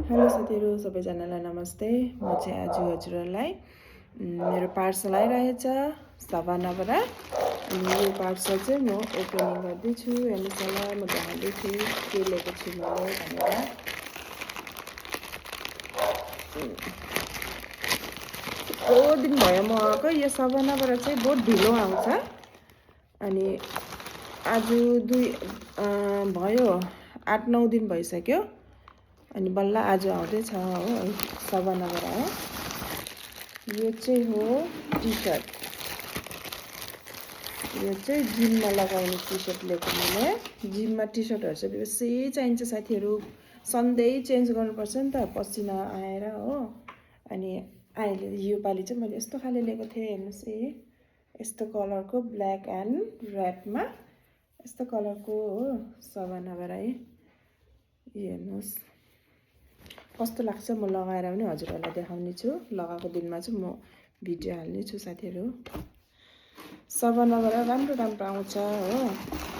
Hello साथीहरू सबैजनालाई नमस्ते। म चाहिँ आज हजुरहरूलाई मेरो पार्सल आइरहेछ सभानाबाट। अनि यो पार्सल चाहिँ म ओपनिङ गर्दैछु। हेर्नुहोस् होला म देखाउँदैछु के लिएको छु मैले भनेर। बहुत दिन भयो म आएको। यो सभानाबाट चाहिँ बहुत ढिलो आउँछ। अनि आज भयो 8-9 दिन भइसक्यो। अनि बल्ल आज आउँदैछ हो सभानाबाट हो। यो चाहिँ हो टी सर्ट। यो चाहिँ जिममा लगाउने टी सर्ट लिएको मैले। जिममा टी सर्टहरू चाहिँ बेसी चाहिन्छ साथीहरू। सधैँ चेन्ज गर्नुपर्छ नि त पसिना आएर हो। अनि अहिले योपालि चाहिँ मैले यस्तो खाले लिएको थिएँ। हेर्नुहोस् यस्तो कलरको ब्ल्याक एन्ड रेडमा यस्तो कलरको हो सभानाबाट है। हेर्नुहोस् कस्तो लाग्छ म लगाएर पनि हजुरहरूलाई देखाउने छु। लगाएको दिनमा चाहिँ म भिडियो हाल्ने छु साथीहरू। सभानाबाट राम्रो राम्रो आउँछ हो,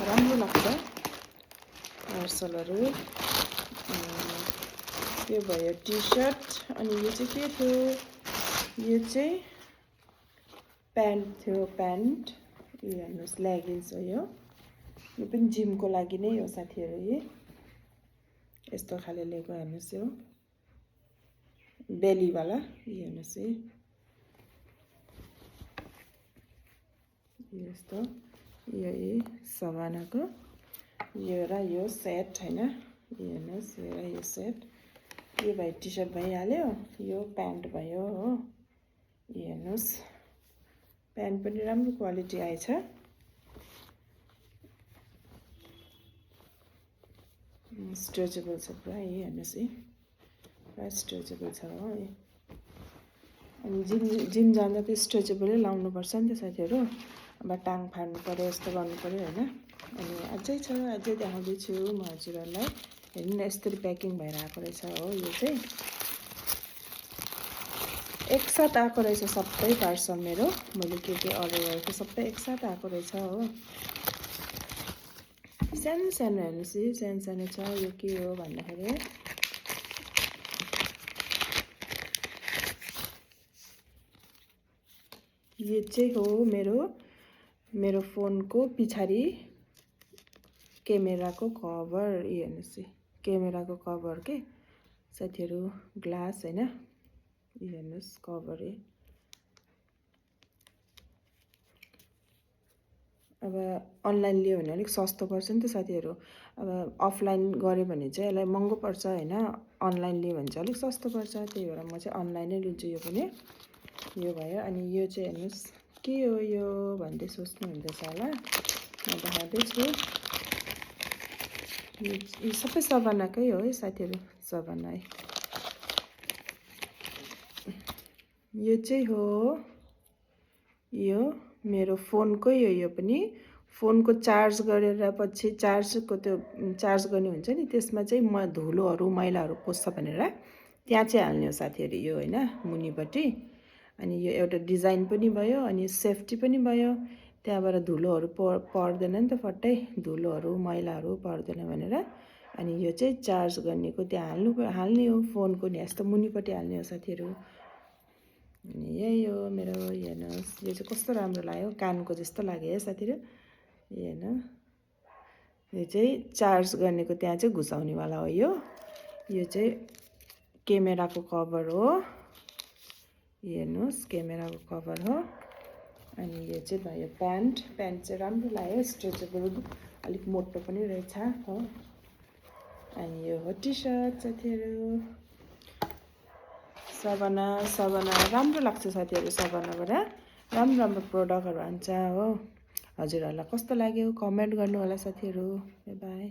राम्रो लाग्छ पार्सलहरू। यो भयो टी सर्ट। अनि यो चाहिँ के थियो, यो चाहिँ प्यान्ट थियो। प्यान्ट यो हेर्नुहोस् लेगिन्स हो। यो पनि जिमको लागि नै हो साथीहरू। यस्तो खाले लिएको हेर्नुहोस् यो बेलीवाला। हेर्नुहोस् यस्तो यो सभानाको यो र यो सेट हैन। हेर्नुहोस् यो र यो सेट। यो भयो टी सर्ट भइहाल्यो। यो प्यान्ट भयो हो। हेर्नुहोस् प्यान्ट पनि राम्रो क्वालिटी आएछ। स्ट्रेचेबल छ पुरा। हेर्नुहोस् पुरा स्ट्रेचेबल छ हो। अनि जिम जाँदा त स्ट्रेचेबलै लाउनुपर्छ नि त साथीहरू। अब टाङ फाड्नु पऱ्यो यस्तो गर्नु पऱ्यो होइन। अनि अझै छ, अझै देखाउँदैछु म हजुरहरूलाई। हेर्नु न यस्तरी प्याकिङ भएर आएको रहेछ हो। यो चाहिँ एकसाथ आएको रहेछ सबै पार्सल मेरो। मैले के अर्डर गरेको सबै एकसाथ आएको रहेछ हो। सानो सानो हेर्नुहोस् सानो सानो छ। यो के हो भन्दाखेरि यो चाहिँ हो मेरो फोनको पछाडि क्यामेराको कभर। हेर्नुहोस् क्यामेराको कभर के साथीहरू, ग्लास हैन। हेर्नुहोस् कभर अब अनलाइन लियो भने अलिक सस्तो पर्छ नि त साथीहरू। अब अफलाइन गऱ्यो भने चाहिँ यसलाई महँगो पर्छ हैन। अनलाइन लियो भने चाहिँ अलिक सस्तो पर्छ। त्यही भएर म चाहिँ अनलाइनै लिन्छु। यो पनि यो भयो। अनि यो चाहिँ हेर्नुहोस् के हो यो भन्दै सोच्नु हुँदैछ होला। म देखाउँदैछु। यो सबै सभानाकै हो है साथीहरू। सभाना यो चाहिँ हो यो मेरो फोनकै हो। यो पनि फोनको चार्ज गरेर पछि चार्जको त्यो चार्ज गर्ने हुन्छ नि, त्यसमा चाहिँ धुलोहरू मैलाहरू पस्छ भनेर त्यहाँ चाहिँ हाल्ने हो साथीहरू यो होइन मुनिपट्टि। अनि यो एउटा डिजाइन पनि भयो अनि सेफ्टी पनि भयो। त्यहाँबाट धुलोहरू पर्दैन नि त फट्टै, धुलोहरू मैलाहरू पर्दैन भनेर। अनि यो चाहिँ चार्ज गर्नेको त्यहाँ हाल्ने हो। फोनको नि यस्तो मुनिपट्टि हाल्ने हो साथीहरू। अनि यही हो मेरो। हेर्नुहोस् यो चाहिँ कस्तो राम्रो लाग्यो, कानको जस्तो लाग्यो है साथीहरू। हेर्नु यो चाहिँ चार्ज गर्नेको त्यहाँ चाहिँ घुसाउनेवाला हो। यो चाहिँ क्यामेराको कभर हो। हेर्नुहोस् क्यामेराको कभर हो। अनि यो चाहिँ भयो प्यान्ट चाहिँ राम्रो लाग्यो, स्ट्रेचेबल अलिक मोटो पनि रहेछ हो। अनि यो हो टी सर्ट साथीहरू। सभाना राम्रो लाग्छ साथीहरू। सभानाबाट राम्रो राम्रो प्रोडक्टहरू आउँछ हो। हजुरहरूलाई कस्तो लाग्यो कमेन्ट गर्नु होला साथीहरू। By by.